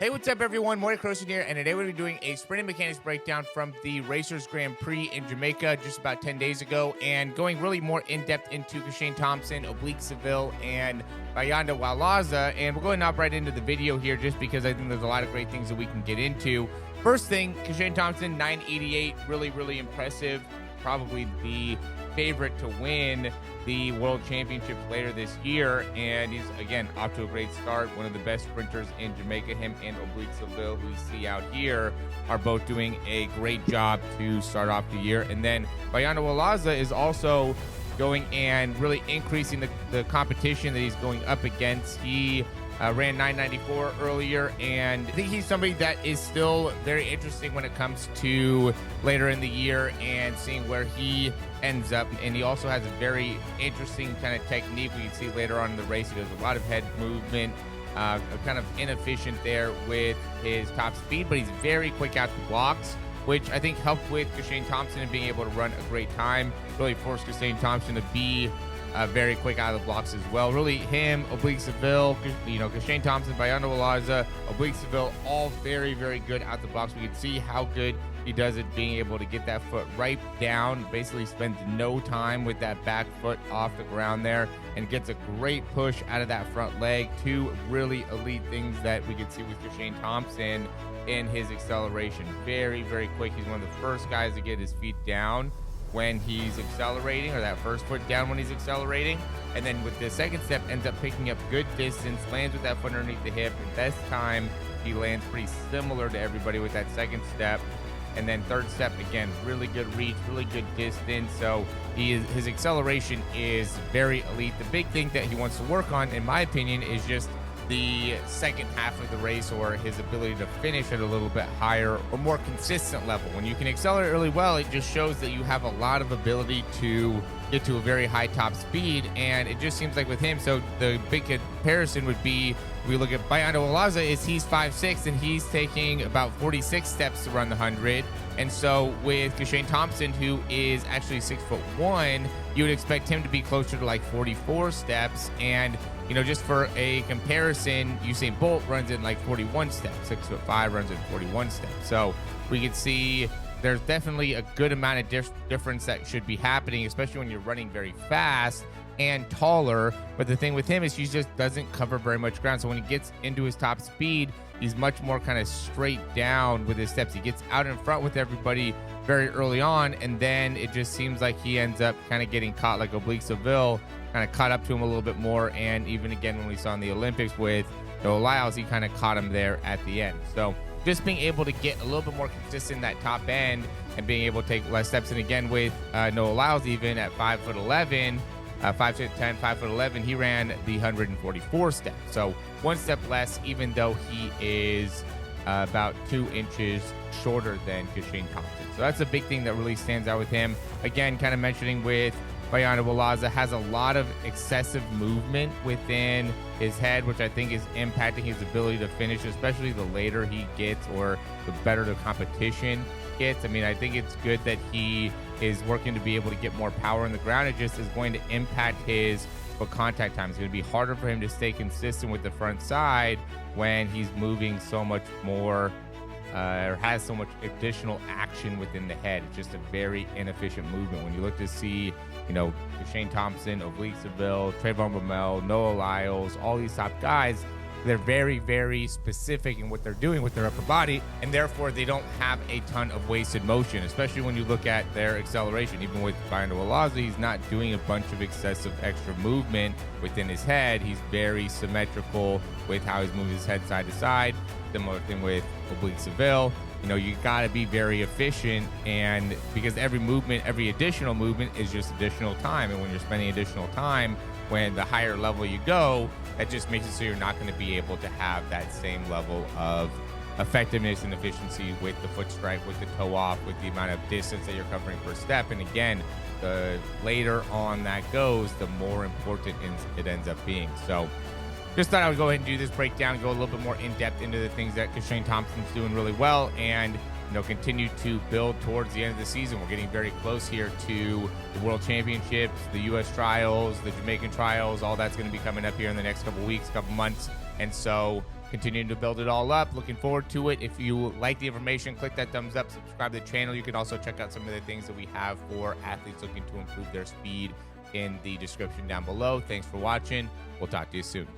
Hey, what's up, everyone? Morey here, and today we're going to be doing a sprint and mechanics breakdown from the Racers Grand Prix in Jamaica just about 10 days ago, and going really more in-depth into Kishane Thompson, Oblique, Seville, and Bayanda, Walaza. And we'll go and hop right into the video here just because I think there's a lot of great things that we can get into. First thing, Kishane Thompson 9.88, really impressive. Probably the favorite to win the World Championships later this year, and he's again off to a great start. One of the best sprinters in Jamaica. Him and Oblique Seville, who we see out here, are both doing a great job to start off the year. And then Bayanda Walaza is also going and really increasing the competition that he's going up against. He ran 9.94 earlier, and I think he's somebody that is still very interesting when it comes to later in the year and seeing where he ends up. And he also has a very interesting kind of technique we can see later on in the race. He does a lot of head movement, kind of inefficient there with his top speed, but he's very quick out the blocks, which I think helped with Kishane Thompson and being able to run a great time. Really forced Kishane Thompson to be very quick out of the blocks as well. Really, him, Oblique Seville, Kishane Thompson, Bayanda Walaza, Oblique Seville, all very good out the blocks. We can see how good he does it, being able to get that foot right down, basically spends no time with that back foot off the ground there, and gets a great push out of that front leg. Two really elite things that we can see with Kishane Thompson in his acceleration. Very quick. He's one of the first guys to get his feet down when he's accelerating, or that first foot down when he's accelerating, and then with the second step ends up picking up good distance, lands with that foot underneath the hip, and this time he lands pretty similar to everybody with that second step. And then third step, again, really good reach, really good distance. So his acceleration is very elite. The big thing that he wants to work on, in my opinion, is just the second half of the race, or his ability to finish at a little bit higher or more consistent level. When you can accelerate really well, it just shows that you have a lot of ability to get to a very high top speed, and it just seems like with him, so the big comparison would be, we look at Bayanda Walaza, is he's 5'6", and he's taking about 46 steps to run the 100. And so with Kishane Thompson, who is actually 6'1", you would expect him to be closer to like 44 steps. And just for a comparison, Usain Bolt runs in like 41 steps. 6'5" runs in 41 steps. So we can see there's definitely a good amount of difference that should be happening, especially when you're running very fast and taller. But the thing with him is he just doesn't cover very much ground. So when he gets into his top speed, he's much more kind of straight down with his steps. He gets out in front with everybody very early on, and then it just seems like he ends up kind of getting caught, like Oblique Seville kind of caught up to him a little bit more. And even again, when we saw in the Olympics with Noah Lyles, he kind of caught him there at the end. So just being able to get a little bit more consistent in that top end and being able to take less steps. And again, with Noah Lyles, even at 5'11", 5'10", 5'11", he ran the 144 steps. So one step less, even though he is about 2 inches shorter than Kishane Thompson. So that's a big thing that really stands out with him. Again, kind of mentioning with Bayanda Walaza, has a lot of excessive movement within his head, which I think is impacting his ability to finish, especially the later he gets or the better the competition gets. I mean, I think it's good that he is working to be able to get more power in the ground. It just is going to impact his foot contact time. It's going to be harder for him to stay consistent with the front side when he's moving so much more or has so much additional action within the head. It's just a very inefficient movement. When you look to see, Kishane Thompson, Oblique Seville, Trayvon Bromell, Noah Lyles, all these top guys, they're very specific in what they're doing with their upper body, and therefore they don't have a ton of wasted motion, especially when you look at their acceleration. Even with Bayanda Walaza, he's not doing a bunch of excessive extra movement within his head. He's very symmetrical with how he's moving his head side to side. Similar thing with Oblique Seville. You got to be very efficient, and because every movement, every additional movement is just additional time. And when you're spending additional time, when the higher level you go, that just makes it so you're not going to be able to have that same level of effectiveness and efficiency with the foot strike, with the toe off, with the amount of distance that you're covering per step. And again, the later on that goes, the more important it ends up being. So just thought I would go ahead and do this breakdown, go a little bit more in depth into the things that Kishane Thompson's doing really well, and continue to build towards the end of the season. We're getting very close here to the World Championships, the U.S. trials, the Jamaican trials. All that's going to be coming up here in the next couple weeks, couple months. And so continuing to build it all up. Looking forward to it. If you like the information, click that thumbs up, subscribe to the channel. You can also check out some of the things that we have for athletes looking to improve their speed in the description down below. Thanks for watching. We'll talk to you soon.